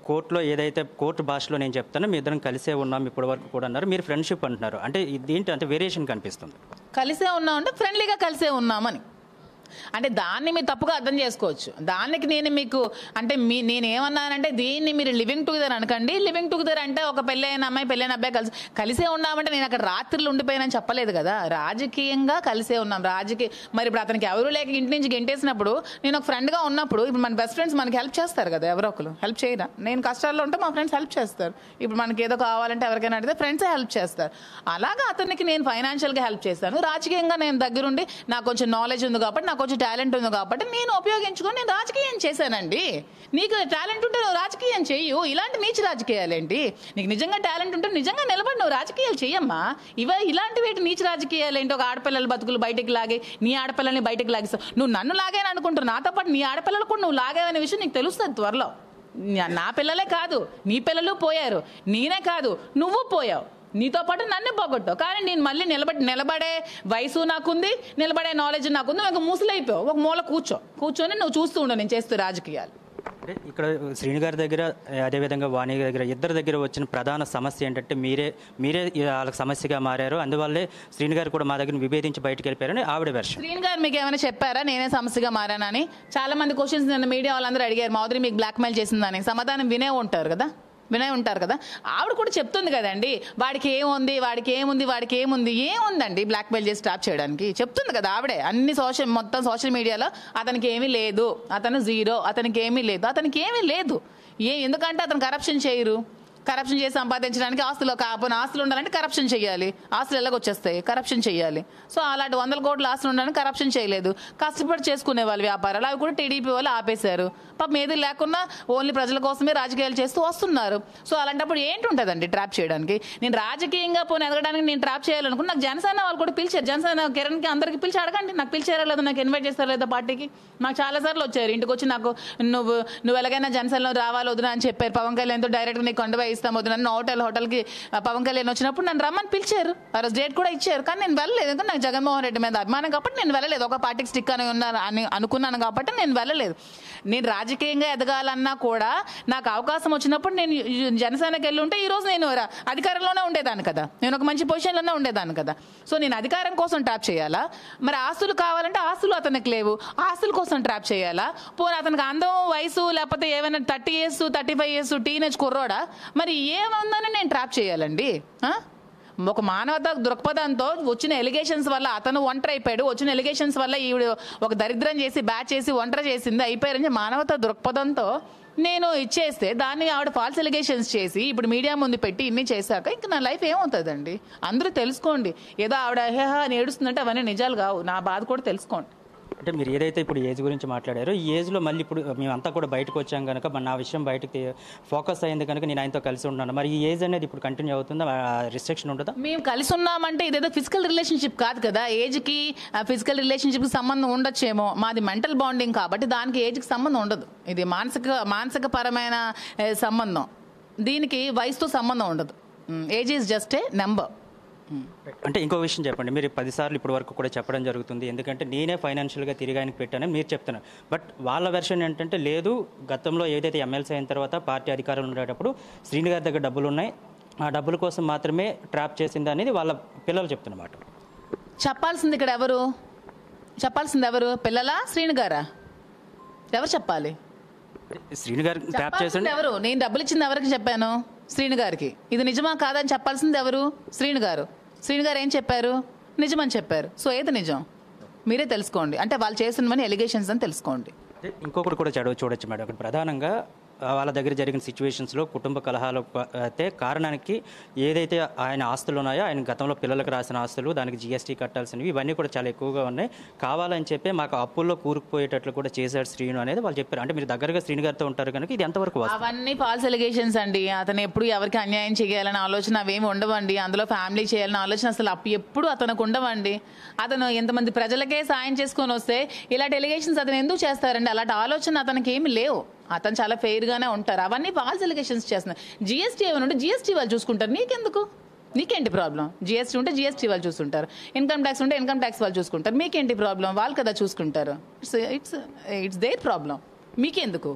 కోర్టులో ఏదైతే కోర్టు భాషలో నేను చెప్తానో మీ ఇద్దరం కలిసే ఉన్నాం ఇప్పటి వరకు కూడా అన్నారు. మీరు ఫ్రెండ్షిప్ అంటున్నారు, అంటే ఇదేంటి అంటే వేరియేషన్ కనిపిస్తుంది. కలిసే ఉన్నాం అంటే ఫ్రెండ్లీగా కలిసే ఉన్నామని, అంటే దాన్ని మీరు తప్పుగా అర్థం చేసుకోవచ్చు. దానికి నేను మీకు అంటే నేనేమన్నానంటే దీన్ని మీరు లివింగ్ టుగెదర్ అనకండి. లివింగ్ టుగెదర్ అంటే ఒక పెళ్ళైన అమ్మాయి పెళ్ళైన అబ్బాయి కలిసే ఉన్నామంటే నేను అక్కడ రాత్రులు ఉండిపోయానని చెప్పలేదు కదా. రాజకీయంగా కలిసే ఉన్నాం. మరి ఇప్పుడు అతనికి ఎవరు లేక ఇంటి నుంచి గెంటేసినప్పుడు నేను ఒక ఫ్రెండ్గా ఉన్నప్పుడు ఇప్పుడు మన బెస్ట్ ఫ్రెండ్స్ మనకి హెల్ప్ చేస్తారు కదా, ఎవరో ఒకరు హెల్ప్ చేయరా? నేను కష్టాల్లో ఉంటే మా ఫ్రెండ్స్ హెల్ప్ చేస్తారు. ఇప్పుడు మనకి ఏదో కావాలంటే ఎవరికైనా అడిగితే ఫ్రెండ్సే హెల్ప్ చేస్తారు. అలాగా అతనికి నేను ఫైనాన్షియల్గా హెల్ప్ చేస్తాను. రాజకీయంగా నేను దగ్గరుండి నాకు కొంచెం నాలెడ్జ్ ఉంది కాబట్టి నాకు కొంచెం టాలెంట్ ఉంది కాబట్టి నేను ఉపయోగించుకొని నేను రాజకీయం చేశానండి. నీకు టాలెంట్ ఉంటే నువ్వు రాజకీయం చెయ్యు. ఇలాంటి నీచి రాజకీయాలేంటి? నీకు నిజంగా టాలెంట్ ఉంటే నిజంగా నిలబడి నువ్వు రాజకీయాలు చెయ్యమ్మా. ఇలాంటి వేటి నీచి రాజకీయాలు ఏంటి? ఒక ఆడపిల్లల బతుకులు బయటకు లాగే నీ ఆడపిల్లల్ని బయటకు లాగేస్తావు. నువ్వు నన్ను లాగాని అనుకుంటున్నావు, నాతో పాటు నీ ఆడపిల్లలు కూడా నువ్వు లాగావనే విషయం నీకు తెలుస్తుంది త్వరలో. నా పిల్లలే కాదు నీ పిల్లలు పోయారు, నేనే కాదు నువ్వు పోయావు, నీతో పాటు నన్ను పోగొట్టావు. కానీ నేను మళ్ళీ నిలబడే వయసు నాకుంది, నిలబడే నాలెడ్జ్ నాకుంది. ఒక ముసలైపోయావు, ఒక మూల కూర్చొని నువ్వు చూస్తూ ఉండవు నేను చేస్తూ రాజకీయాలు. అంటే ఇక్కడ శ్రీని గారి దగ్గర అదేవిధంగా వాణి దగ్గర ఇద్దరి దగ్గర వచ్చిన ప్రధాన సమస్య ఏంటంటే మీరే వాళ్ళకి సమస్యగా మారారు, అందువల్లే శ్రీని గారు కూడా మా దగ్గర విభేదించి బయటకు వెళ్ళిపోయారని ఆవిడ వెర్షన్. శ్రీని గారు మీకు ఏమైనా చెప్పారా నేనే సమస్యగా మారానని? చాలా మంది క్వశ్చన్స్ నిన్న మీడియా వాళ్ళందరూ అడిగారు, మాధురి మీకు బ్లాక్మెయిల్ చేసిందని. సమాధానం వినే ఉంటారు కదా. ఆవిడ కూడా చెప్తుంది కదండి, వాడికి ఏముంది ఏముందండి బ్లాక్మెయిల్ చేసి స్టాప్ చేయడానికి చెప్తుంది కదా ఆవిడే. అన్ని మొత్తం సోషల్ మీడియాలో అతనికి ఏమీ లేదు, అతను జీరో, అతనికి ఏమీ లేదు. ఎందుకంటే అతను కరప్షన్ చేసి సంపాదించడానికి ఆస్తులు ఉండాలంటే కరప్షన్ చేయాలి. ఆస్తులు ఎలాగొచ్చేస్తాయి? కరప్షన్ చేయాలి. సో అలాంటి 100 కోట్ల ఆస్తులు ఉండాలని కరప్షన్ చేయలేదు. కష్టపడి చేసుకునే వాళ్ళు వ్యాపారాలు అవి కూడా టీడీపీ వాళ్ళు ఆపేశారు. పాపం ఏది లేకుండా ఓన్లీ ప్రజల కోసమే రాజకీయాలు చేస్తూ వస్తున్నారు. సో అలాంటప్పుడు ఏంటి ఉంటుందండి ట్రాప్ చేయడానికి? నేను రాజకీయంగా ఎదగడానికి నేను ట్రాప్ చేయాలనుకుని నాకు జనసేన వాళ్ళు కూడా పిలిచారు. జనసేన కిరణ్కి అందరికి పిలిచి అడగండి, నాకు పిలిచారా లేదా, నాకు ఇన్వైట్ చేస్తారా లేదా పార్టీకి. నాకు చాలాసార్లు వచ్చారు ఇంటికి వచ్చి నాకు నువ్వు ఎలాగైనా జనసేనలో రావాలి వద్దునా అని చెప్పారు. పవన్ కళ్యాణ్తో డైరెక్ట్గా నీకు కొండ వేసి చేయిస్తాం వద్దు. నన్ను హోటల్కి పవన్ కళ్యాణ్ వచ్చినప్పుడు నన్ను రమ్మని పిలిచారు, ఆ రోజు డేట్ కూడా ఇచ్చారు, కానీ నేను వెళ్ళలేదు. ఎందుకంటే నాకు జగన్మోహన్ రెడ్డి మీద అభిమానం కాబట్టి నేను వెళ్ళలేదు. ఒక పార్టీకి స్టిక్ అని అనుకున్నాను కాబట్టి నేను వెళ్ళలేదు. నేను రాజకీయంగా ఎదగాలన్నా కూడా నాకు అవకాశం వచ్చినప్పుడు నేను జనసేనకి వెళ్ళి ఉంటే ఈ రోజు నేను అధికారంలోనే ఉండేదాన్ని కదా, నేను ఒక మంచి పొజిషన్లోనే ఉండేదాన్ని కదా. సో నేను అధికారం కోసం ట్రాప్ చేయాలా? మరి ఆస్తులు కావాలంటే ఆస్తులు అతనికి లేవు, ఆస్తుల కోసం ట్రాప్ చేయాలా? పోనీ అతనికి అందం, వయసు, లేకపోతే ఏమైనా 30 years 35 years టీనేజ్ కుర్రోడా, మరి ఏముందని నేను ట్రాప్ చేయాలండి? ఒక మానవత దృక్పథంతో వచ్చిన ఎలిగేషన్స్ వల్ల అతను ఒంటరి అయిపోయాడు, వచ్చిన ఎలిగేషన్స్ వల్ల ఈవిడ ఒక దరిద్రం చేసి బ్యాచ్ చేసి ఒంటరి చేసింది అయిపోయారని మానవత దృక్పథంతో నేను ఇచ్చేస్తే దాన్ని ఆవిడ ఫాల్స్ ఎలిగేషన్స్ చేసి ఇప్పుడు మీడియా ముందు పెట్టి ఇన్ని చేశాక ఇంకా నా లైఫ్ ఏమవుతుందండి? అందరూ తెలుసుకోండి. ఏదో ఆవిడ హేహా అని ఏడుస్తుందంటే అవన్నీ నిజాలు కావు, నా బాధ కూడా తెలుసుకోండి. అంటే మీరు ఏదైతే ఇప్పుడు ఏజ్ గురించి మాట్లాడారో, ఈ ఏజ్లో మళ్ళీ ఇప్పుడు మేమంతా కూడా బయటకు వచ్చాం కనుక మరి నా విషయం బయటకు ఫోకస్ అయింది కనుక నేను ఆయనతో కలిసి ఉన్నాను. మరి ఈ ఏజ్ అనేది ఇప్పుడు కంటిన్యూ అవుతుందా? రిస్ట్రిక్షన్ ఉంటుందా? మేము కలిసి ఉన్నామంటే ఇదేదో ఫిజికల్ రిలేషన్షిప్ కాదు కదా. ఏజ్కి ఫిజికల్ రిలేషన్షిప్కి సంబంధం ఉండొచ్చేమో, మాది మెంటల్ బాండింగ్ కాబట్టి దానికి ఏజ్కి సంబంధం ఉండదు. ఇది మానసిక పరమైన సంబంధం, దీనికి వయసుతో సంబంధం ఉండదు. Age is just a number. అంటే ఇంకో విషయం చెప్పండి, మీరు 10 సార్లు ఇప్పటి వరకు కూడా చెప్పడం జరుగుతుంది, ఎందుకంటే నేనే ఫైనాన్షియల్గా తిరిగి ఆయనకి పెట్టానని మీరు చెప్తున్నారు. బట్ వాళ్ళ వెర్షన్ ఏంటంటే లేదు, గతంలో ఏదైతే ఎమ్మెల్సీ అయిన తర్వాత పార్టీ అధికారంలో ఉండేటప్పుడు శ్రీని గారి దగ్గర డబ్బులు ఉన్నాయి, ఆ డబ్బుల కోసం మాత్రమే ట్రాప్ చేసింది అనేది వాళ్ళ పిల్లలు చెప్తున్నమాట. చెప్పాల్సింది ఇక్కడ చెప్పాల్సింది ఎవరు? పిల్లలా, శ్రీని గారా? ఎవరు చెప్పాలి? శ్రీని గారు ట్రాప్ చేసింది ఎవరు? నేను డబ్బులు ఇచ్చింది ఎవరికి చెప్పాను? శ్రీని గారికి. ఇది నిజమా కాదని చెప్పాల్సింది ఎవరు? శ్రీని గారు. శ్రీని గారు ఏం చెప్పారు? నిజమని చెప్పారు. సో ఏది నిజం మీరే తెలుసుకోండి. అంటే వాళ్ళు చేసినవని ఎలిగేషన్స్ అని తెలుసుకోండి. ఇంకొకటి కూడా చూడొచ్చు మేడం, అక్కడ ప్రధానంగా వాళ్ళ దగ్గర జరిగిన సిచ్యువేషన్స్లో కుటుంబ కలహాలు అయితే కారణానికి ఏదైతే ఆయన ఆస్తులు ఉన్నాయో, ఆయన గతంలో పిల్లలకు రాసిన ఆస్తులు, దానికి GST కట్టాల్సినవి, ఇవన్నీ కూడా చాలా ఎక్కువగా ఉన్నాయి. కావాలని చెప్పి మాకు అప్పుల్లో కూరుకుపోయేటట్లు కూడా చేశాడు శ్రీను అనేది వాళ్ళు చెప్పారు. అంటే మీరు దగ్గరగా శ్రీను గారితో ఉంటారు కనుక ఇది ఎంతవరకు? అవన్నీ ఫాల్స్ ఎలిగేషన్స్ అండి. అతను ఎప్పుడు ఎవరికి అన్యాయం చేయాలని ఆలోచన అవేమి ఉండవండి. అందులో ఫ్యామిలీ చేయాలని ఆలోచన అసలు ఎప్పుడు అతనికి ఉండవండి. అతను ఎంతమంది ప్రజలకే సాయం చేసుకొని వస్తే ఇలాంటి ఎలిగేషన్స్ అతను ఎందుకు చేస్తారండి? అలాంటి ఆలోచన అతనికి ఏమి లేవు. అతను చాలా ఫెయిర్గానే ఉంటారు. అవన్నీ ఫాల్స్ ఎలిగేషన్స్ చేస్తున్నారు. GST ఏమైనా ఉంటే GST వాళ్ళు చూసుకుంటారు, నీకెందుకు? నీకేంటి ప్రాబ్లం? GST ఉంటే GST వాళ్ళు చూసుకుంటారు, ఇన్కమ్ ట్యాక్స్ ఉంటే ఇన్కమ్ ట్యాక్స్ వాళ్ళు చూసుకుంటారు, మీకేంటి ప్రాబ్లం? వాళ్ళు కదా చూసుకుంటారు. ఇట్స్ దేర్ ప్రాబ్లం, మీకెందుకు?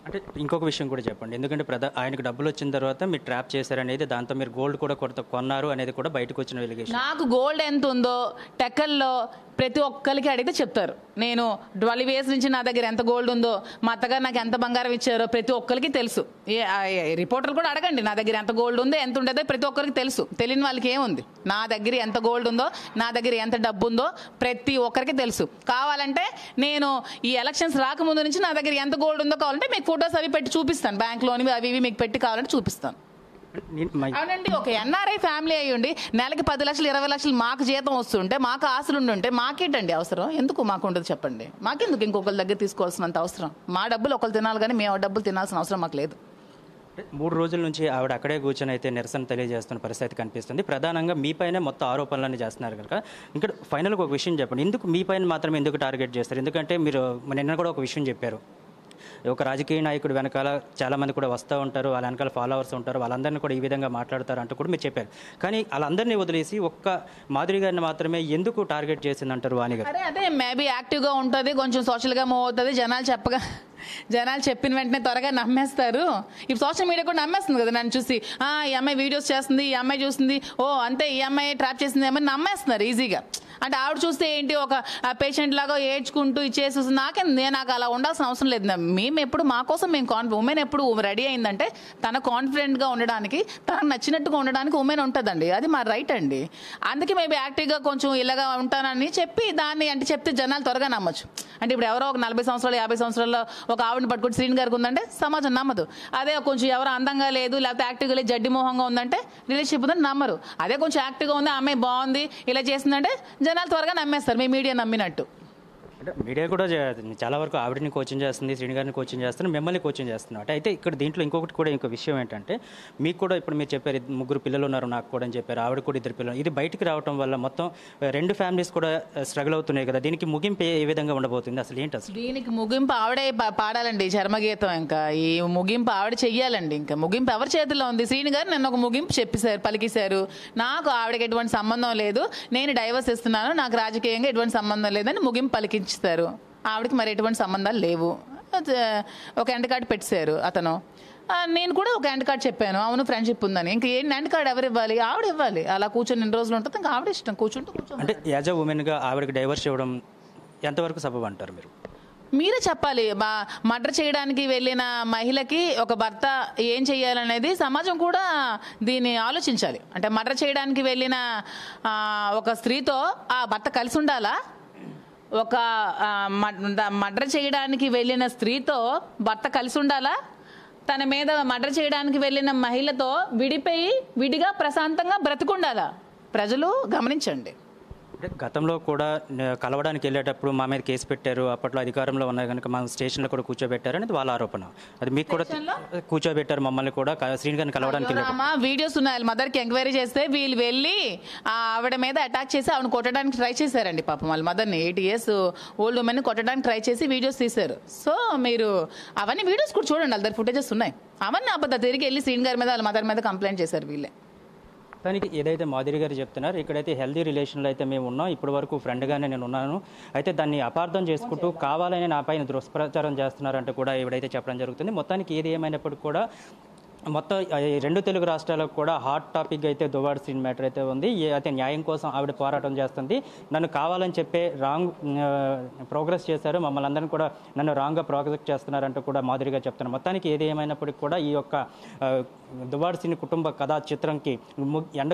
అంటే ఇంకొక విషయం కూడా చెప్పండి, ఎందుకంటే ఆయనకు డబ్బులు వచ్చిన తర్వాత మీరు ట్రాప్ చేశారనేది, దాంతో మీరు గోల్డ్ కూడా కొన్నారు అనేది కూడా బయటకు వచ్చిన ఎలిగేషన్. నాకు గోల్డ్ ఎంత ఉందో టెక్కల్లో ప్రతి ఒక్కరికి అడిగితే చెప్తారు. నేను 12 years నుంచి నా దగ్గర ఎంత గోల్డ్ ఉందో, మా అత్తగారు నాకు ఎంత బంగారం ఇచ్చారో ప్రతి ఒక్కరికి తెలుసు. రిపోర్టర్లు కూడా అడగండి, నా దగ్గర ఎంత గోల్డ్ ఉందో ఎంత ఉండేదో ప్రతి ఒక్కరికి తెలుసు. తెలియని వాళ్ళకి ఏముంది? నా దగ్గర ఎంత గోల్డ్ ఉందో, నా దగ్గర ఎంత డబ్బు ఉందో ప్రతి ఒక్కరికి తెలుసు. కావాలంటే నేను ఈ ఎలక్షన్స్ రాకముందు నుంచి నా దగ్గర ఎంత గోల్డ్ ఉందో కావాలంటే మీకు ఫొటోస్ అవి పెట్టి చూపిస్తాను, బ్యాంక్లోని అవి ఇవి మీకు పెట్టి కావాలంటే చూపిస్తాను. అవునండి, ఒక NRI ఫ్యామిలీ అయ్యి ఉండి నెలకి 10 లక్షలు 20 లక్షలు మాకు జీతం వస్తుంటే, మాకు ఆశలు ఉండుంటే మాకేంటండి అవసరం? ఎందుకు మాకు ఉండదు చెప్పండి? మాకెందుకు ఇంకొకరి దగ్గర తీసుకోవాల్సినంత అవసరం? మా డబ్బులు ఒకరు తినాలి కానీ మేము డబ్బులు తినాల్సిన అవసరం మాకు లేదు. 3 రోజుల నుంచి ఆవిడ అక్కడే కూర్చొని అయితే నిరసన తెలియజేస్తున్న పరిస్థితి కనిపిస్తుంది. ప్రధానంగా మీపైనే మొత్తం ఆరోపణలన్నీ చేస్తున్నారు కనుక ఇక్కడ ఫైనల్గా ఒక విషయం చెప్పండి, ఎందుకు మీపైన మాత్రమే ఎందుకు టార్గెట్ చేస్తారు? ఎందుకంటే మీరు నిన్న కూడా ఒక విషయం చెప్పారు, ఒక రాజకీయ నాయకుడు వెనకాల చాలామంది కూడా వస్తూ ఉంటారు, వాళ్ళ వెనకాల ఫాలోవర్స్ ఉంటారు, వాళ్ళందరినీ కూడా ఈ విధంగా మాట్లాడతారు అంటూ కూడా మీరు చెప్పారు. కానీ వాళ్ళందరినీ వదిలేసి ఒక్క మాధురి గారిని మాత్రమే ఎందుకు టార్గెట్ చేసిందంటారు వాణి గారు? అదే మేబీ యాక్టివ్గా ఉంటుంది, కొంచెం సోషల్గా మూవ్ అవుతుంది, జనాలు చెప్పిన వెంటనే త్వరగా నమ్మేస్తారు. ఇప్పుడు సోషల్ మీడియా కూడా నమ్మేస్తుంది కదా, నన్ను చూసి ఈ అమ్మాయి వీడియోస్ చేస్తుంది, ఈ అమ్మాయి చూస్తుంది, ఓ అంతే ఈ అమ్మాయి ట్రాప్ చేసింది ఏమని నమ్మేస్తున్నారు ఈజీగా. అంటే ఆవిడ చూస్తే ఏంటి, ఒక పేషెంట్ లాగా ఏడ్చుకుంటూ ఇచ్చేసి నాకు అలా ఉండాల్సిన అవసరం లేదు. మేము ఎప్పుడు మా కోసం ఉమెన్ ఎప్పుడు రెడీ అయిందంటే తన కాన్ఫిడెంట్గా ఉండడానికి, తనకు నచ్చినట్టుగా ఉండడానికి ఉమెన్ ఉంటుందండి, అది మా రైట్ అండి. అందుకే మేబీ యాక్టివ్గా కొంచెం ఇలాగా ఉంటానని చెప్పి దాన్ని అంటే చెప్తే జనాలు త్వరగా నమ్మచ్చు. అంటే ఇప్పుడు ఎవరో ఒక 40 సంవత్సరాలు 50 సంవత్సరాల్లో ఒక ఆవిడని పట్టుకుని శ్రీని గారికి ఉందంటే సమాజం నమ్మదు. అదే కొంచెం ఎవరు అందంగా లేదు, లేకపోతే యాక్టివ్గా లేదు, జడ్డి మోహంగా ఉందంటే రిలేషన్షిప్ ఉందని నమ్మరు. అదే కొంచెం యాక్టివ్గా ఉంది, ఆమె బాగుంది, ఇలా చేసిందంటే జనాలు త్వరగా నమ్మేస్తారు, మీ మీడియా నమ్మినట్టు. అంటే మీడియా కూడా చాలా వరకు ఆవిడని కోచింగ్ చేస్తుంది, శ్రీని గారిని కోచింగ్ చేస్తుంది, మిమ్మల్ని కోచింగ్ చేస్తున్నారు. అయితే ఇక్కడ దీంట్లో ఇంకో విషయం ఏంటంటే, మీకు కూడా ఇప్పుడు మీరు చెప్పారు 3 పిల్లలు ఉన్నారు నాకు కూడా అని చెప్పారు, ఆవిడ కూడా 2 పిల్లలు. ఇది బయటికి రావడం వల్ల మొత్తం 2 ఫ్యామిలీస్ కూడా స్ట్రగుల్ అవుతున్నాయి కదా, దీనికి ముగింపు ఏ విధంగా ఉండబోతుంది అసలు ఏంటి అసలు? దీనికి ముగింపు ఆవిడే పాడాలండి చర్మగీతం. ఇంకా ఈ ముగింపు ఆవిడ చెయ్యాలండి. ఇంకా ముగింపు ఎవరి చేతిలో ఉంది? శ్రీని గారు నన్ను ఒక ముగింపు పలికిశారు. నాకు ఆవిడకి ఎటువంటి సంబంధం లేదు, నేను డైవర్స్ ఇస్తున్నాను, నాకు రాజకీయంగా ఎటువంటి సంబంధం లేదని ముగింపు పలికించుతారు. ఆవిడకి మరి ఎటువంటి సంబంధాలు లేవు. ఒక ఎండ్ కార్డు పెట్టారు అతను. నేను కూడా ఒక ఎండ్ కార్డు చెప్పాను, అవును ఫ్రెండ్షిప్ ఉందని. ఇంకా ఏంటి ఎండ్ కార్డు ఎవరు ఇవ్వాలి? ఆవిడ ఇవ్వాలి. అలా కూర్చొని 2 రోజులు ఉంటుంది, ఇంకా ఆవిడ ఇష్టం కూర్చుంటూ అంటే యాజ్ అ ఉమెన్గా ఆవిడకి డైవర్స్ ఇవ్వడం ఎంతవరకు సబబు అంటారు మీరు? మీరే చెప్పాలి. మర్డర్ చేయడానికి వెళ్ళిన మహిళకి ఒక భర్త ఏం చేయాలనేది సమాజం కూడా దీన్ని ఆలోచించాలి. అంటే మర్డర్ చేయడానికి వెళ్ళిన ఒక స్త్రీతో ఆ భర్త కలిసి ఉండాలా? ఒక మర్డర్ చేయడానికి వెళ్ళిన స్త్రీతో భర్త కలిసి ఉండాలా? తన మీద మర్డర్ చేయడానికి వెళ్ళిన మహిళతో విడిగా ప్రశాంతంగా బ్రతుకుండాలా? ప్రజలు గమనించండి. అంటే గతంలో కూడా కలవడానికి వెళ్ళేటప్పుడు మా మీద కేసు పెట్టారు, అప్పట్లో అధికారంలో ఉన్నారు కనుక మా స్టేషన్లో కూడా కూర్చోబెట్టారు అనేది వాళ్ళ ఆరోపణ. అది మీకు కూడా కూర్చోబెట్టారు మమ్మల్ని కూడా శ్రీని గారిని కలవడానికి వీడియోస్ ఉన్నాయి. మదర్కి ఎంక్వైరీ చేస్తే వీళ్ళు వెళ్ళి ఆవిడ మీద అటాక్ చేసి ఆవిడ కొట్టడానికి ట్రై చేశారండి. పాపం వాళ్ళ మదర్ని 8 years ఓల్డ్ ఉమెన్ కొట్టడానికి ట్రై చేసి వీడియోస్ తీశారు. సో మీరు అవన్నీ వీడియోస్ కూడా చూడండి, వాళ్ళ దగ్గర ఫుటేజెస్ ఉన్నాయి. అవన్నీ అబద్ధం. తిరిగి వెళ్ళి శ్రీని గారి మీద వాళ్ళ మదర్ మీద కంప్లైంట్ చేశారు వీళ్ళే. దానికి ఏదైతే మాధురి గారు చెప్తున్నారు, ఇక్కడైతే హెల్దీ రిలేషన్లో అయితే మేము ఉన్నాం, ఇప్పటి వరకు ఫ్రెండ్గానే నేను ఉన్నాను, అయితే దాన్ని అపార్థం చేసుకుంటూ కావాలని నా పైన దుష్ప్రచారం చేస్తున్నారంటూ కూడా ఇవిడైతే చెప్పడం జరుగుతుంది. మొత్తానికి ఏది ఏమైనప్పటికీ కూడా మొత్తం 2 తెలుగు రాష్ట్రాలకు కూడా హాట్ టాపిక్ అయితే దువ్వాడ శ్రీని మ్యాటర్ అయితే ఉంది. అయితే న్యాయం కోసం ఆవిడ పోరాటం చేస్తుంది. నన్ను కావాలని చెప్పే రాంగ్ ప్రోగ్రెస్ చేశారు, మమ్మల్ని అందరినీ కూడా నన్ను రాంగ్గా ప్రోగ్రెస్ చేస్తున్నారంటూ కూడా మాధురిగా చెప్తున్నారు. మొత్తానికి ఏది ఏమైనప్పటికీ కూడా ఈ యొక్క దువ్వాడ శ్రీని కుటుంబ కథా చిత్రంకి ఎండ